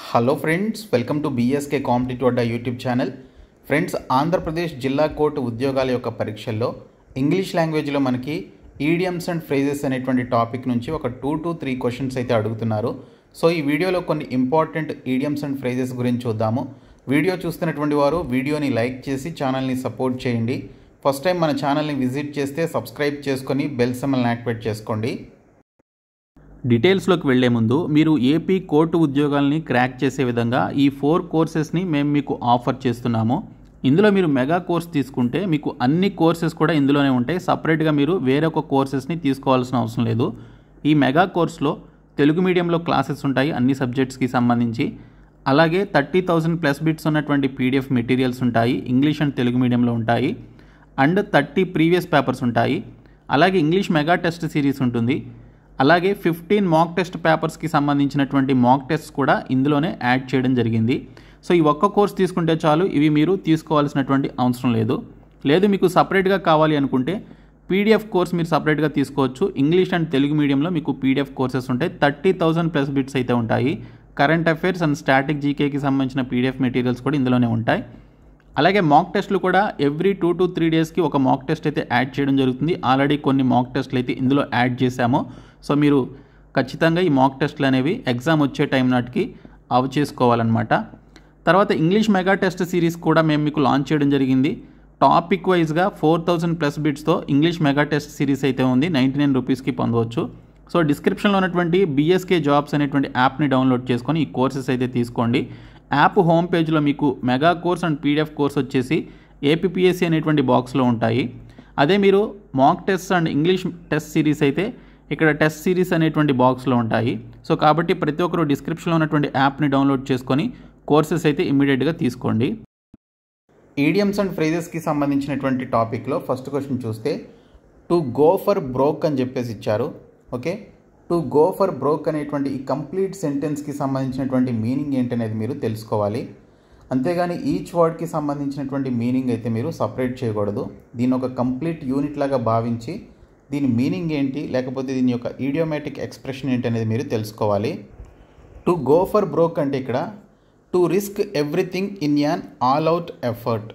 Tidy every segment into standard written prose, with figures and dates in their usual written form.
Hello friends, welcome to BSK competitive Adda YouTube channel. Friends, Andhra Pradesh జిల్లా court ఉద్యోగాల యొక్క పరీక్షల్లో ఇంగ్లీష్ లాంగ్వేజ్లో మనకి ఈడియమ్స్ అండ్ ఫ్రేజెస్ అనేటువంటి టాపిక్ నుంచి ఒక 2 to 3 క్వశ్చన్స్ అయితే అడుగుతున్నారు. సో ఈ వీడియోలో కొన్ని ఇంపార్టెంట్ ఈడియమ్స్ అండ్ ఫ్రేజెస్ గురించి చూద్దాము. వీడియో చూస్తున్నటువంటి వారు వీడియోని లైక్ చేసి ఛానల్ని సపోర్ట్ చేయండి. ఫస్ట్ టైం మన ఛానల్ని విజిట్ చేస్తే సబ్స్క్రైబ్ చేసుకొని బెల్ సింబల్ని యాక్టివేట్ చేసుకోండి. డీటెయిల్స్లోకి వెళ్లే ముందు మీరు ఏపీ కోర్టు ఉద్యోగాల్ని క్రాక్ చేసే విధంగా ఈ 4 కోర్సెస్ని మేము మీకు ఆఫర్ చేస్తున్నాము. ఇందులో మీరు మెగా కోర్స్ తీసుకుంటే మీకు అన్ని కోర్సెస్ కూడా ఇందులోనే ఉంటాయి. సపరేట్గా మీరు వేరొక కోర్సెస్ని తీసుకోవాల్సిన అవసరం లేదు. ఈ మెగా కోర్స్లో తెలుగు మీడియంలో క్లాసెస్ ఉంటాయి అన్ని సబ్జెక్ట్స్కి సంబంధించి. అలాగే 30,000 ప్లస్ బిట్స్ ఉన్నటువంటి పీడిఎఫ్ మెటీరియల్స్ ఉంటాయి. ఇంగ్లీష్ అండ్ తెలుగు మీడియంలో ఉంటాయి. అండ్ 30 ప్రీవియస్ పేపర్స్ ఉంటాయి. అలాగే ఇంగ్లీష్ మెగా టెస్ట్ సిరీస్ ఉంటుంది. అలాగే 15 మాక్ టెస్ట్ పేపర్స్కి సంబంధించినటువంటి మాక్ టెస్ట్ కూడా ఇందులోనే యాడ్ చేయడం జరిగింది. సో ఈ ఒక్క కోర్స్ తీసుకుంటే చాలు, ఇవి మీరు తీసుకోవాల్సినటువంటి అవసరం లేదు మీకు సపరేట్గా కావాలి అనుకుంటే పీడిఎఫ్ కోర్స్ మీరు సపరేట్గా తీసుకోవచ్చు. ఇంగ్లీష్ అండ్ తెలుగు మీడియంలో మీకు పీడిఎఫ్ కోర్సెస్ ఉంటాయి. 30,000 ప్లస్ బిట్స్ అయితే ఉంటాయి. కరెంట్ అఫైర్స్ అండ్ స్టాటిక్ జీకేకి సంబంధించిన పీడిఎఫ్ మెటీరియల్స్ కూడా ఇందులోనే ఉంటాయి. అలాగే మాక్ టెస్ట్లు కూడా ఎవ్రీ 2 to 3 డేస్కి ఒక మాక్ టెస్ట్ అయితే యాడ్ చేయడం జరుగుతుంది. ఆల్రెడీ కొన్ని మాక్ టెస్ట్లు అయితే ఇందులో యాడ్ చేశాము. సో మీరు ఖచ్చితంగా ఈ మాక్ టెస్ట్లు అనేవి ఎగ్జామ్ వచ్చే టైం నాటికి అవి చేసుకోవాలన్నమాట. తర్వాత ఇంగ్లీష్ మెగా టెస్ట్ సిరీస్ కూడా మేము మీకు లాంచ్ చేయడం జరిగింది. టాపిక్ వైజ్గా 4,000 ప్లస్ బిట్స్తో ఇంగ్లీష్ మెగా టెస్ట్ సిరీస్ అయితే ఉంది. 99 రూపీస్కి పొందవచ్చు. సో డిస్క్రిప్షన్లో ఉన్నటువంటి బీఎస్కే జాబ్స్ అనేటువంటి యాప్ని డౌన్లోడ్ చేసుకొని ఈ కోర్సెస్ అయితే తీసుకోండి. యాప్ హోమ్ పేజ్లో మీకు mega course and PDF course వచ్చేసి ఏపీపీఎస్సీ అనేటువంటి బాక్స్లో ఉంటాయి. అదే మీరు mock test and English test series అయితే ఇక్కడ టెస్ట్ సిరీస్ అనేటువంటి బాక్స్లో ఉంటాయి. సో కాబట్టి ప్రతి ఒక్కరు డిస్క్రిప్షన్లో ఉన్నటువంటి యాప్ని డౌన్లోడ్ చేసుకొని కోర్సెస్ అయితే ఇమ్మీడియట్గా తీసుకోండి. ఈడియమ్స్ అండ్ ఫ్రేజెస్కి సంబంధించినటువంటి టాపిక్లో ఫస్ట్ క్వశ్చన్ చూస్తే టు గో ఫర్ బ్రోక్ అని చెప్పేసి ఇచ్చారు. Okay, to go for broke అనేటువంటి ఈ కంప్లీట్ సెంటెన్స్కి సంబంధించినటువంటి మీనింగ్ ఏంటనేది మీరు తెలుసుకోవాలి. అంతేగాని ఈచ్ వర్డ్కి సంబంధించినటువంటి మీనింగ్ అయితే మీరు సపరేట్ చేయకూడదు. దీన్ని ఒక కంప్లీట్ యూనిట్ లాగా భావించి దీని మీనింగ్ ఏంటి, లేకపోతే దీని యొక్క ఈడియోమేటిక్ ఎక్స్ప్రెషన్ ఏంటి అనేది మీరు తెలుసుకోవాలి. టు గో ఫర్ బ్రోక్ అంటే ఇక్కడ to risk everything in an all out effort.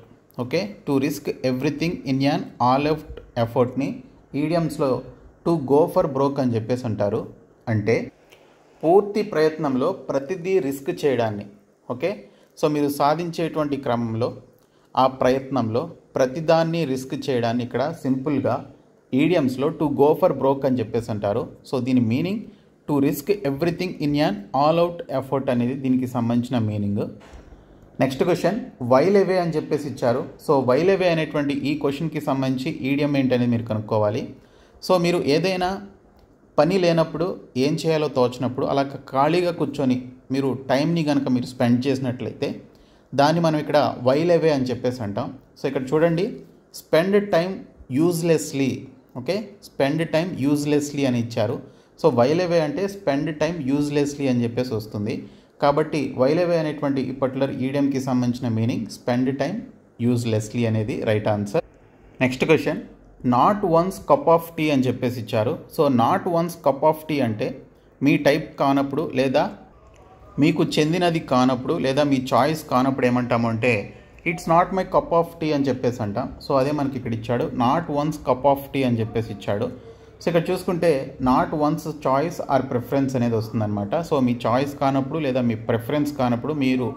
Okay, to risk everything in an all out ఎఫర్ట్ని ఈడియమ్స్లో టు గో ఫర్ బ్రోక్ అని చెప్పేసి అంటారు. అంటే పూర్తి ప్రయత్నంలో ప్రతిదీ రిస్క్ చేయడాన్ని. ఓకే, సో మీరు సాధించేటువంటి క్రమంలో ఆ ప్రయత్నంలో ప్రతిదాన్ని రిస్క్ చేయడాన్ని ఇక్కడ సింపుల్గా ఈడియమ్స్లో టు గో ఫర్ బ్రోక్ అని చెప్పేసి అంటారు. సో దీని meaning to risk everything in an all out effort అనేది దీనికి సంబంధించిన మీనింగ్. నెక్స్ట్ క్వశ్చన్ వైల్ అవే అని చెప్పేసి ఇచ్చారు. సో వైల్ అవే అనేటువంటి ఈ క్వశ్చన్కి సంబంధించి ఈడియం ఏంటనేది మీరు కనుక్కోవాలి. సో మీరు ఏదైనా పని లేనప్పుడు ఏం చేయాలో తోచినప్పుడు అలా ఖాళీగా కూర్చొని మీరు టైంని కనుక మీరు స్పెండ్ చేసినట్లయితే దాన్ని మనం ఇక్కడ వైల్ అవే అని చెప్పేసి అంటాం. సో ఇక్కడ చూడండి, spend time uselessly. Okay, spend time uselessly అని ఇచ్చారు. సో వైల్ అవే అంటే స్పెండ్ టైం యూజ్లెస్లీ అని చెప్పేసి వస్తుంది. కాబట్టి వైల్ అవే అనేటువంటి ఈ పర్టికులర్ ఈడియంకి సంబంధించిన మీనింగ్ స్పెండ్ టైం యూజ్లెస్లీ అనేది right answer. Next question not one's cup of tea అని చెప్పేసి ఇచ్చారు. So not one's cup of tea అంటే మీ టైప్ కానప్పుడు, లేదా మీకు చెందినది కానప్పుడు, లేదా మీ చాయిస్ కానప్పుడు ఏమంటాము అంటే it's not my cup of tea అని చెప్పేసి అంటాం. సో అదే మనకి ఇక్కడ ఇచ్చాడు, not one's cup of tea అని చెప్పేసి ఇచ్చాడు. సో ఇక్కడ చూసుకుంటే not one's choice or preference అనేది వస్తుందన్నమాట. సో మీ చాయిస్ కానప్పుడు లేదా మీ ప్రిఫరెన్స్ కానప్పుడు, మీరు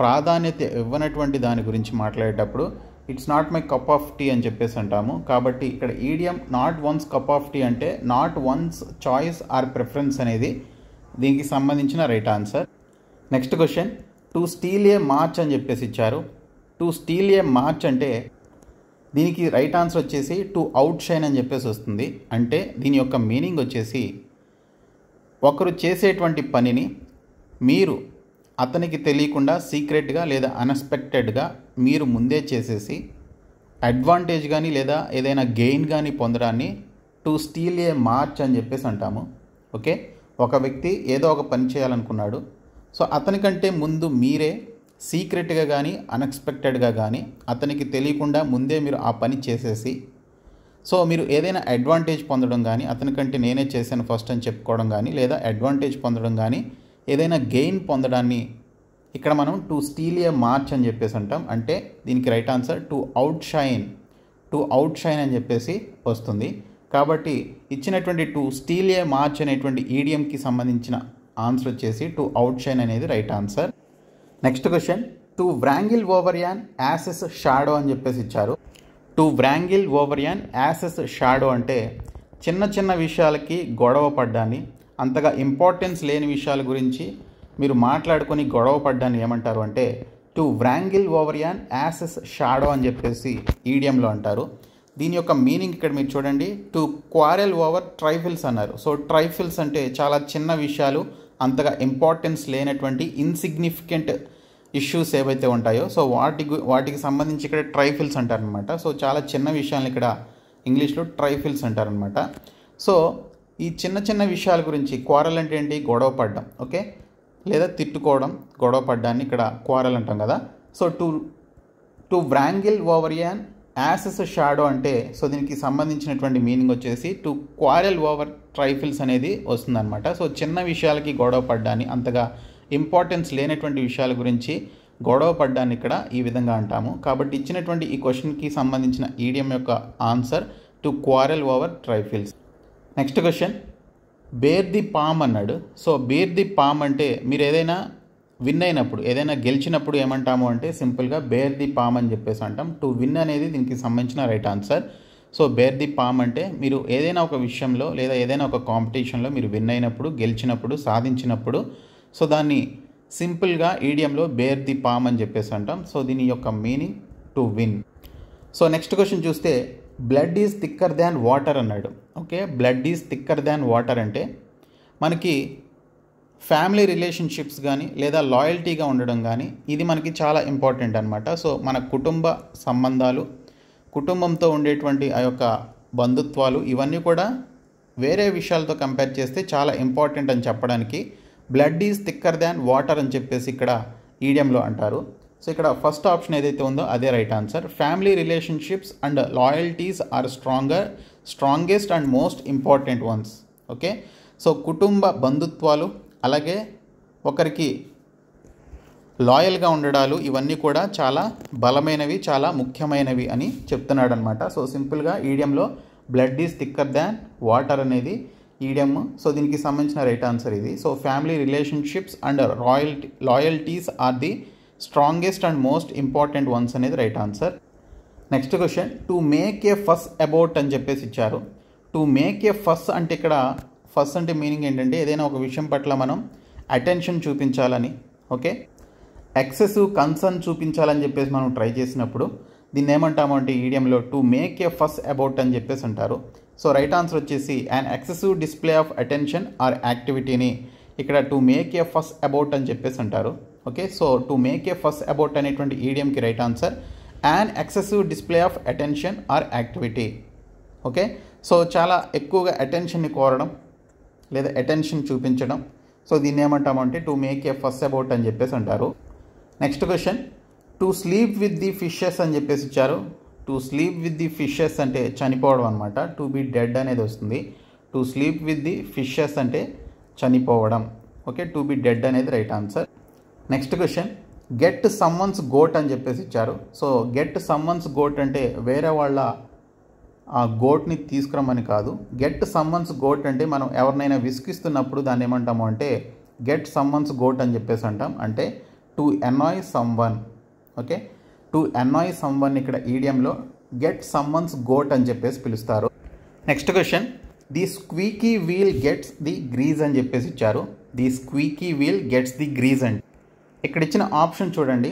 ప్రాధాన్యత ఇవ్వనటువంటి దాని గురించి మాట్లాడేటప్పుడు it's not my cup of tea అని చెప్పేసి అంటాము. కాబట్టి ఇక్కడ idiom not one's cup of tea అంటే not one's choice or preference అనేది దీనికి సంబంధించిన right answer. Next question to steal a march అని చెప్పేసి ఇచ్చారు. టు స్టీల్ ఏ మార్చ్ అంటే దీనికి రైట్ ఆన్సర్ వచ్చేసి టు అవుట్ షైన్ అని చెప్పేసి వస్తుంది. అంటే దీని యొక్క మీనింగ్ వచ్చేసి ఒకరు చేసేటువంటి పనిని మీరు అతనికి తెలియకుండా సీక్రెట్గా లేదా అన్ఎక్స్పెక్టెడ్గా మీరు ముందే చేసేసి అడ్వాంటేజ్ కానీ లేదా ఏదైనా గెయిన్ కానీ పొందడాన్ని టు స్టీల్ ఏ మార్చ్ అని చెప్పేసి అంటాము. ఓకే, ఒక వ్యక్తి ఏదో ఒక పని చేయాలనుకున్నాడు. సో అతనికంటే ముందు మీరే సీక్రెట్గా కానీ అన్ఎక్స్పెక్టెడ్గా కానీ అతనికి తెలియకుండా ముందే మీరు ఆ పని చేసేసి, సో మీరు ఏదైనా అడ్వాంటేజ్ పొందడం కానీ, అతనికంటే నేనే చేశాను ఫస్ట్ అని చెప్పుకోవడం కానీ, లేదా అడ్వాంటేజ్ పొందడం కానీ ఏదైనా గెయిన్ పొందడాన్ని ఇక్కడ మనం టు స్టీల్ ఏ మార్చ్ అని చెప్పేసి అంటాం. అంటే దీనికి right answer to outshine అని చెప్పేసి వస్తుంది. కాబట్టి ఇచ్చినటువంటి టు స్టీల్ ఏ మార్చ్ అనేటువంటి ఈడియంకి సంబంధించిన ఆన్సర్ వచ్చేసి టు అవుట్ షైన్ అనేది right answer. Next question, to wrangle over an ass's shadow అని చెప్పేసి ఇచ్చారు. To wrangle over an ass's shadow అంటే చిన్న చిన్న విషయాలకి గొడవ పడ్డాన్ని, అంతగా ఇంపార్టెన్స్ లేని విషయాల గురించి మీరు మాట్లాడుకొని గొడవ పడ్డాన్ని ఏమంటారు అంటే to wrangle over an ass's shadow అని చెప్పేసి ఈడియంలో అంటారు. దీని యొక్క మీనింగ్ ఇక్కడ మీరు చూడండి, టు క్వారెల్ ఓవర్ ట్రైఫిల్స్ అన్నారు. సో ట్రైఫిల్స్ అంటే చాలా చిన్న విషయాలు, అంతగా ఇంపార్టెన్స్ లేనటువంటి ఇన్సిగ్నిఫికెంట్ ఇష్యూస్ ఏవైతే ఉంటాయో సో వాటికి సంబంధించి ఇక్కడ ట్రైఫిల్స్ అంటారనమాట. సో చాలా చిన్న విషయాలను ఇక్కడ ఇంగ్లీష్లో ట్రైఫిల్స్ అంటారనమాట. సో ఈ చిన్న చిన్న విషయాల గురించి క్వారల్ అంటే ఏంటి, గొడవ పడ్డం, ఓకే, లేదా తిట్టుకోవడం, గొడవ పడ్డాన్ని ఇక్కడ క్వారల్ అంటాం కదా. So to wrangle over an ass's shadow అంటే సో దీనికి సంబంధించినటువంటి మీనింగ్ వచ్చేసి టు క్వారెల్ ఓవర్ ట్రైఫిల్స్ అనేది వస్తుందన్నమాట. సో చిన్న విషయాలకి గొడవ పడ్డాన్ని, అంతగా ఇంపార్టెన్స్ లేనటువంటి విషయాల గురించి గొడవ పడ్డాన్ని ఇక్కడ ఈ విధంగా అంటాము. కాబట్టి ఇచ్చినటువంటి ఈ క్వశ్చన్కి సంబంధించిన ఈడియం యొక్క answer to quarrel over trifles. Next question, bear the palm అన్నాడు. సో బేర్ ది పామ్ అంటే మీరు ఏదైనా విన్ అయినప్పుడు, ఏదైనా గెలిచినప్పుడు ఏమంటాము అంటే సింపుల్గా బేర్ ది పామ్ అని చెప్పేసి అంటాం. టు విన్ అనేది దీనికి సంబంధించిన right answer. So bear the palm అంటే మీరు ఏదైనా ఒక విషయంలో లేదా ఏదైనా ఒక కాంపిటీషన్లో మీరు విన్ అయినప్పుడు, గెలిచినప్పుడు, సాధించినప్పుడు సో దాన్ని సింపుల్గా ఈడియంలో బేర్ ది పామ్ అని చెప్పేసి అంటాం. సో దీని యొక్క meaning to win. So next question చూస్తే blood is thicker than water అన్నాడు. Okay, blood is thicker than water అంటే మనకి ఫ్యామిలీ రిలేషన్షిప్స్ కానీ లేదా లాయల్టీగా ఉండడం కానీ ఇది మనకి చాలా ఇంపార్టెంట్ అనమాట. సో మన కుటుంబ సంబంధాలు, కుటుంబంతో ఉండేటువంటి ఆ యొక్క బంధుత్వాలు ఇవన్నీ కూడా వేరే విషయాలతో కంపేర్ చేస్తే చాలా ఇంపార్టెంట్ అని చెప్పడానికి blood is thicker than water అని చెప్పేసి ఇక్కడ ఈడియంలో అంటారు. సో ఇక్కడ ఫస్ట్ ఆప్షన్ ఏదైతే ఉందో అదే right answer. Family relationships and loyalties are strongest and most important ones. Okay, so కుటుంబ బంధుత్వాలు అలాగే ఒకరికి లాయల్గా ఉండడాలు ఇవన్నీ కూడా చాలా బలమైనవి, చాలా ముఖ్యమైనవి అని చెప్తున్నాడు అనమాట. సో సింపుల్గా ఈడియంలో blood is thicker than water అనేది ఈడియం. సో దీనికి సంబంధించిన రైట్ ఆన్సర్ ఇది. So family relationships and loyalties are the strongest and most important ones అనేది right answer. Next question, to make a fuss about అని చెప్పేసి ఇచ్చారు. టు మేక్ ఏ ఫస్ అంటే ఇక్కడ ఫస్ అంటే మీనింగ్ ఏంటంటే ఏదైనా ఒక విషయం పట్ల మనం అటెన్షన్ చూపించాలని, ఓకే, ఎక్సెసివ్ కన్సర్న్ చూపించాలని చెప్పేసి మనం ట్రై చేసినప్పుడు దీన్ని ఏమంటాము అంటే ఈడియంలో to make a fuss about అని చెప్పేసి అంటారు. సో రైట్ ఆన్సర్ వచ్చేసి an excessive display of attention or యాక్టివిటీని ఇక్కడ to make a fuss about అని చెప్పేసి అంటారు. Okay, so to make a fuss about అనేటువంటి ఈడియంకి right answer an excessive display of attention or activity. Okay, so చాలా ఎక్కువగా అటెన్షన్ని కోరడం లేదా అటెన్షన్ చూపించడం, సో దీన్ని ఏమంటామంటే to make a fuss about అని చెప్పేసి అంటారు. Next question, to sleep with the fishes అని చెప్పేసి ఇచ్చారు. To sleep with the fishes అంటే చనిపోవడం అనమాట. టు బి డెడ్ అనేది వస్తుంది. To sleep with the fishes అంటే చనిపోవడం. ఓకే, టు బి డెడ్ అనేది right answer. Next question, get someone's goat అని చెప్పేసి ఇచ్చారు. సో గెట్ సమ్వన్స్ గోట్ అంటే వేరే వాళ్ళ ఆ గోట్ని తీసుకురమ్మని కాదు. గెట్ సమ్వన్స్ గోట్ అంటే మనం ఎవరినైనా విసిగిస్తున్నప్పుడు దాన్ని ఏమంటాము అంటే గెట్ సమ్వన్స్ గోట్ అని చెప్పేసి అంటాం. అంటే to annoy someone. Okay, to annoy someone ఇక్కడ ఈడియంలో గెట్ సమ్వన్స్ గోట్ అని చెప్పేసి పిలుస్తారు. Next question, the squeaky wheel gets the grease అని చెప్పేసి ఇచ్చారు. The squeaky wheel gets the grease అండి. ఇక్కడ ఇచ్చిన ఆప్షన్ చూడండి,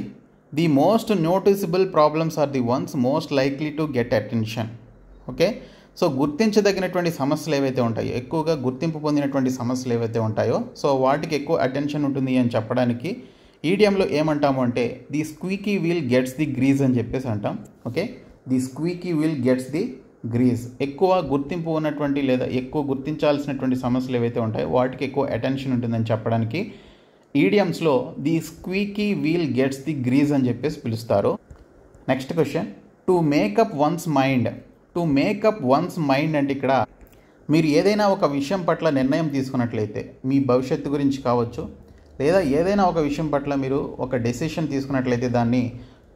the most noticeable problems are the ones most likely to get attention. Okay, so గుర్తించదగినటువంటి సమస్యలు ఏవైతే ఉంటాయో, ఎక్కువగా గుర్తింపు పొందినటువంటి సమస్యలు ఏవైతే ఉంటాయో సో వాటికి ఎక్కువ అటెన్షన్ ఉంటుంది అని చెప్పడానికి ఈడియంలో ఏమంటాము అంటే the squeaky wheel gets the grease అని చెప్పేసి అంటాం. Okay, the squeaky wheel gets the grease. ఎక్కువ గుర్తింపు ఉన్నటువంటి లేదా ఎక్కువ గుర్తించాల్సినటువంటి సమస్యలు ఏవైతే ఉంటాయో వాటికి ఎక్కువ అటెన్షన్ ఉంటుందని చెప్పడానికి ఈడియమ్స్లో the squeaky wheel gets the grease అని చెప్పేసి పిలుస్తారు. Next question, to make up one's mind. To make up one's mind అంటే ఇక్కడ మీరు ఏదైనా ఒక విషయం పట్ల నిర్ణయం తీసుకున్నట్లయితే మీ భవిష్యత్తు గురించి కావచ్చు లేదా ఏదైనా ఒక విషయం పట్ల మీరు ఒక డెసిషన్ తీసుకున్నట్లయితే దాన్ని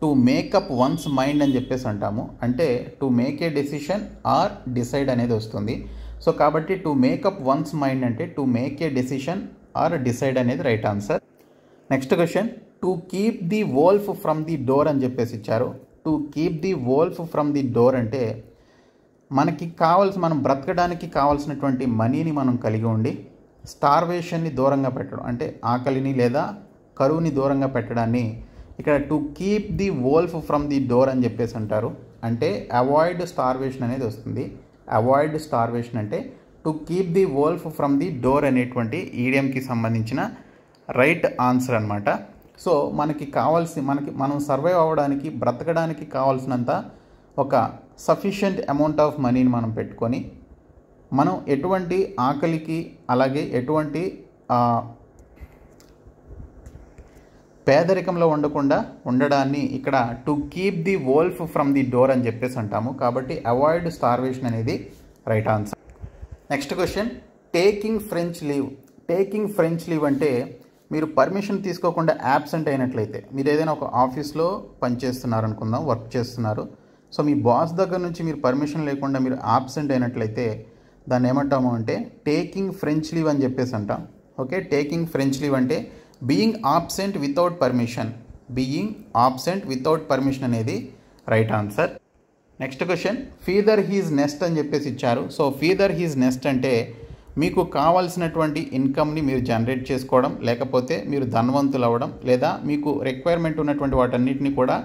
టు మేకప్ వన్స్ మైండ్ అని చెప్పేసి అంటాము. అంటే to make a decision or decide అనేది వస్తుంది. సో కాబట్టి టు మేకప్ వన్స్ మైండ్ అంటే to make a decision or decide అనేది right answer. Next question, to keep the wolf from the door అని చెప్పేసి ఇచ్చారు. To keep the wolf from the door అంటే మనం బ్రతకడానికి కావాల్సినటువంటి మనీని మనం కలిగి ఉండి స్టార్వేషన్ని దూరంగా పెట్టడం, అంటే ఆకలిని లేదా కరువుని దూరంగా పెట్టడాన్ని ఇక్కడ to keep the wolf from the door అని చెప్పేసి అంటారు. అంటే అవాయిడ్ స్టార్వేషన్ అనేది వస్తుంది. అవాయిడ్ స్టార్వేషన్ అంటే to keep the wolf from the door అనేటువంటి ఈడియంకి సంబంధించిన రైట్ ఆన్సర్ అనమాట. సో మనం సర్వైవ్ అవ్వడానికి, బ్రతకడానికి కావాల్సినంత ఒక సఫిషియెంట్ అమౌంట్ ఆఫ్ మనీని మనం పెట్టుకొని మనం ఎటువంటి ఆకలికి అలాగే ఎటువంటి పేదరికంలో ఉండడాన్ని ఇక్కడ to keep the wolf from the door అని చెప్పేసి అంటాము. కాబట్టి అవాయిడ్ స్టార్వేషన్ అనేది right answer. Next question, taking French leave. Taking French leave అంటే మీరు పర్మిషన్ తీసుకోకుండా యాబ్సెంట్ అయినట్లయితే, మీరు ఏదైనా ఒక ఆఫీస్లో పనిచేస్తున్నారు అనుకుందాం, వర్క్ చేస్తున్నారు. సో మీ బాస్ దగ్గర నుంచి మీరు పర్మిషన్ లేకుండా మీరు యాబ్సెంట్ అయినట్లయితే దాన్ని ఏమంటాము అంటే టేకింగ్ ఫ్రెంచ్ లీవ్ అని చెప్పేసి అంటాం. ఓకే, టేకింగ్ ఫ్రెంచ్ లీవ్ అంటే being absent without permission. Being absent without permission అనేది right answer. Next question, feather his nest అని చెప్పేసి ఇచ్చారు. సో ఫీదర్ హీజ్ నెస్ట్ అంటే మీకు కావాల్సినటువంటి ఇన్కమ్ని మీరు జనరేట్ చేసుకోవడం, లేకపోతే మీరు ధనవంతులు అవ్వడం, లేదా మీకు రిక్వైర్మెంట్ ఉన్నటువంటి వాటన్నిటిని కూడా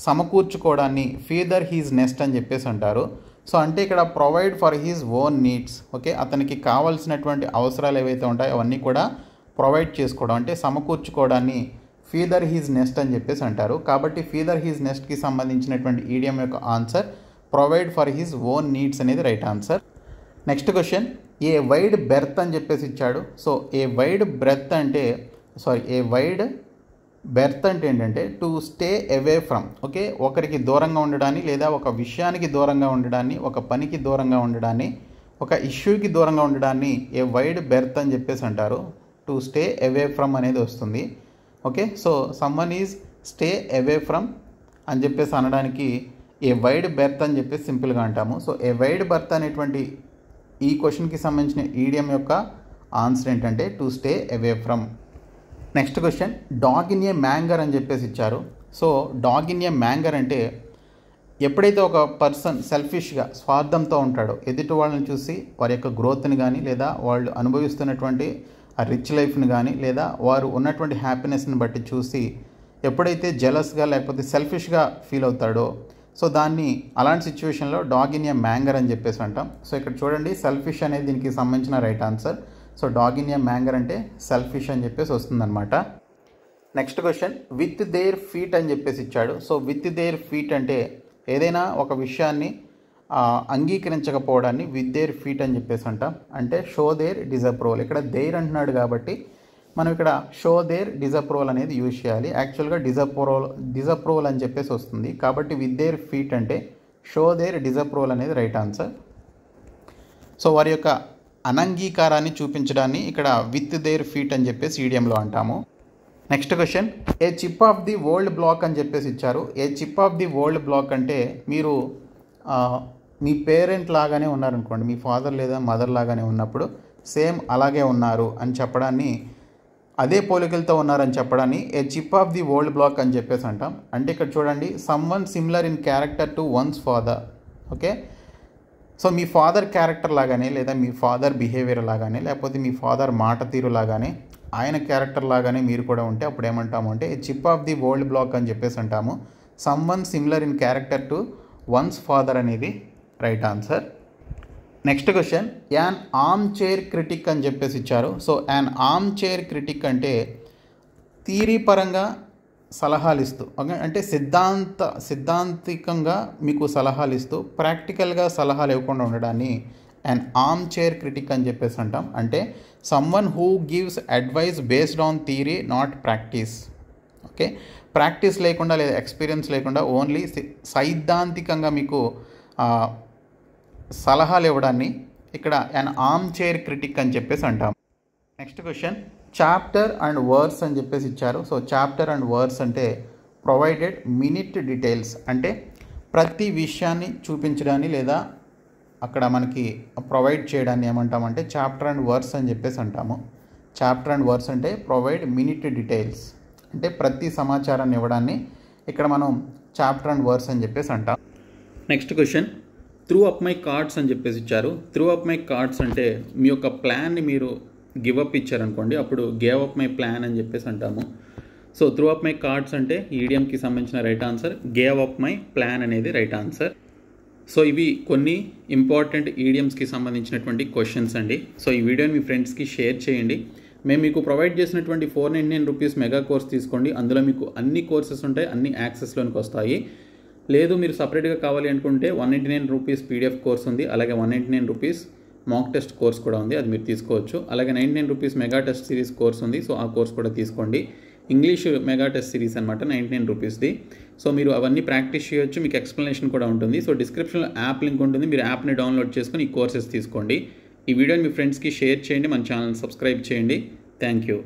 సమకూర్చుకోవడాన్ని ఫీదర్ హీజ్ నెస్ట్ అని చెప్పేసి అంటారు. సో అంటే ఇక్కడ provide for his own needs. Okay, అతనికి కావాల్సినటువంటి అవసరాలు ఏవైతే ఉంటాయో అవన్నీ కూడా ప్రొవైడ్ చేసుకోవడం, అంటే సమకూర్చుకోవడాన్ని ఫీదర్ హీజ్ నెస్ట్ అని చెప్పేసి అంటారు. కాబట్టి ఫీదర్ హీజ్ నెస్ట్కి సంబంధించినటువంటి ఈడియం యొక్క answer provide for his own needs అనేది right answer. Next question, a wide berth అని చెప్పేసి ఇచ్చాడు. సో ఏ వైడ్ బెర్త్ అంటే ఏంటంటే to stay away from. Okay, ఒకరికి దూరంగా ఉండడాన్ని, లేదా ఒక విషయానికి దూరంగా ఉండడాన్ని, ఒక పనికి దూరంగా ఉండడాన్ని, ఒక ఇష్యూకి దూరంగా ఉండడాన్ని ఏ వైడ్ బెర్త్ అని చెప్పేసి అంటారు. టు స్టే అవే ఫ్రమ్ అనేది వస్తుంది. Okay, so someone is stay away from అని చెప్పేసి అనడానికి ఏ వైడ్ బెర్త్ అని చెప్పేసి సింపుల్గా అంటాము. సో ఏ వైడ్ బెర్త్ అనేటువంటి ఈ క్వశ్చన్కి సంబంధించిన ఈడియం యొక్క ఆన్సర్ ఏంటంటే to stay away from. Next question, dog in a manger అని చెప్పేసి ఇచ్చారు. So dog in a manger అంటే ఎప్పుడైతే ఒక పర్సన్ సెల్ఫిష్గా, స్వార్థంతో ఉంటాడో, ఎదుటి వాళ్ళని చూసి వారి యొక్క గ్రోత్ని కానీ, లేదా వాళ్ళు అనుభవిస్తున్నటువంటి ఆ రిచ్ లైఫ్ని కానీ, లేదా వారు ఉన్నటువంటి హ్యాపీనెస్ని బట్టి చూసి ఎప్పుడైతే జెలస్గా లేకపోతే సెల్ఫిష్గా ఫీల్ అవుతాడో, సో దాన్ని అలాంటి సిచ్యువేషన్లో డాగ్ ఇన్ ఏ మ్యాంగర్ అని చెప్పేసి అంటాం. సో ఇక్కడ చూడండి, సెల్ఫిష్ అనేది దీనికి సంబంధించిన right answer. So dog in a manger అంటే సెల్ఫిష్ అని చెప్పేసి వస్తుందన్నమాట. Next question, with their feet అని చెప్పేసి ఇచ్చాడు. సో విత్ దేర్ ఫీట్ అంటే ఏదైనా ఒక విషయాన్ని అంగీకరించకపోవడాన్ని విత్ దేర్ ఫీట్ అని చెప్పేసి అంటాం. అంటే షో దేర్ డిజప్రూవల్. ఇక్కడ దేర్ అంటున్నాడు కాబట్టి మనం ఇక్కడ షో దేర్ డిజప్రూవల్ అనేది యూజ్ చేయాలి. యాక్చువల్గా డిజప్రూవల్ అని చెప్పేసి వస్తుంది. కాబట్టి విత్ దేర్ ఫీట్ అంటే షో దేర్ డిజప్రూవల్ అనేది రైట్ ఆన్సర్. సో వారి యొక్క అనంగీకారాన్ని చూపించడాన్ని ఇక్కడ విత్ దేర్ ఫీట్ అని చెప్పేసి ఈడియంలో అంటాము. Next question, a chip off the world block అని చెప్పేసి ఇచ్చారు. A chip off the world block అంటే మీరు మీ పేరెంట్ లాగానే ఉన్నారనుకోండి, మీ ఫాదర్ లేదా మదర్ లాగానే ఉన్నప్పుడు సేమ్ అలాగే ఉన్నారు అని చెప్పడాన్ని, అదే పోలికలతో ఉన్నారని చెప్పడాన్ని a chip off the world block అని చెప్పేసి అంటాం. అంటే ఇక్కడ చూడండి, someone similar in character to one's father. Okay, so మీ ఫాదర్ క్యారెక్టర్ లాగానే, లేదా మీ ఫాదర్ బిహేవియర్ లాగానే, లేకపోతే మీ ఫాదర్ మాట తీరు లాగానే, ఆయన క్యారెక్టర్ లాగానే మీరు కూడా ఉంటే అప్పుడు ఏమంటాము అంటే chip off the world block అని చెప్పేసి అంటాము. Someone similar in character to one's father అనేది right answer. Next question, an armchair critic అని చెప్పేసి ఇచ్చారు. So an armchair critic అంటే థియరీ పరంగా సలహాలు ఇస్తూ, అంటే సిద్ధాంతికంగా మీకు సలహాలు ఇస్తూ ప్రాక్టికల్గా సలహాలు ఇవ్వకుండా ఉండడాన్ని అండ్ ఆర్మ్ చైర్ క్రిటిక్ అని చెప్పేసి అంటాం. అంటే someone who gives advice based on theory not practice. Okay, practice లేకుండా లేదా ఎక్స్పీరియన్స్ లేకుండా ఓన్లీ సైద్ధాంతికంగా మీకు సలహాలు ఇవ్వడాన్ని ఇక్కడ అన్ ఆర్మ్ చైర్ క్రిటిక్ అని చెప్పేసి అంటాం. Next question, chapter and verse అని చెప్పేసి ఇచ్చారు. సో చాప్టర్ అండ్ వర్స్ అంటే ప్రొవైడెడ్ మినిట్ డీటెయిల్స్, అంటే ప్రతి విషయాన్ని చూపించడాన్ని లేదా అక్కడ మనకి ప్రొవైడ్ చేయడాన్ని ఏమంటామంటే చాప్టర్ అండ్ వర్స్ అని చెప్పేసి అంటాము. చాప్టర్ అండ్ వర్స్ అంటే ప్రొవైడ్ మినిట్ డీటెయిల్స్, అంటే ప్రతి సమాచారాన్ని ఇవ్వడాన్ని ఇక్కడ మనం చాప్టర్ అండ్ వర్స్ అని చెప్పేసి అంటాం. Next question, through up my cards అని చెప్పేసి ఇచ్చారు. త్రూ అప్ మై కార్డ్స్ అంటే మీ యొక్క ప్లాన్ని మీరు గివ్ అప్ ఇచ్చారనుకోండి, అప్పుడు గేవ్ అప్ మై ప్లాన్ అని చెప్పేసి అంటాము. So through up my cards అంటే ఈడియంకి సంబంధించిన right answer, gave up my plan అనేది రైట్ ఆన్సర్. సో ఇవి కొన్ని ఇంపార్టెంట్ ఈడియమ్స్కి సంబంధించినటువంటి క్వశ్చన్స్ అండి. సో ఈ వీడియోని మీ ఫ్రెండ్స్కి షేర్ చేయండి. మేము మీకు ప్రొవైడ్ చేసినటువంటి 499 రూపీస్ మెగా కోర్స్ తీసుకోండి. అందులో మీకు అన్ని కోర్సెస్ ఉంటాయి, అన్ని యాక్సెస్లోనికి వస్తాయి. లేదు మీరు సపరేట్గా కావాలి అనుకుంటే 199 రూపీస్ పీడిఎఫ్ కోర్స్ ఉంది, అలాగే 199 రూపీస్ మాక్ టెస్ట్ కోర్స్ కూడా ఉంది, అది మీరు తీసుకోవచ్చు. అలాగే 99 rupees mega test series course ఉంది, సో ఆ కోర్స్ కూడా తీసుకోండి. ఇంగ్లీష్ మెగా టెస్ట్ సిరీస్ అనమాట 99 రూపీస్ది. సో మీరు అవన్నీ ప్రాక్టీస్ చేయొచ్చు, మీకు ఎక్స్ప్లెనేషన్ కూడా ఉంటుంది. సో డిస్క్రిప్షన్లో యాప్ లింక్ ఉంటుంది, మీరు యాప్ని డౌన్లోడ్ చేసుకొని ఈ కోర్సెస్ తీసుకోండి. ఈ వీడియోని మీ ఫ్రెండ్స్కి షేర్ చేయండి, మన ఛానల్ సబ్స్క్రైబ్ చేయండి. Thank you.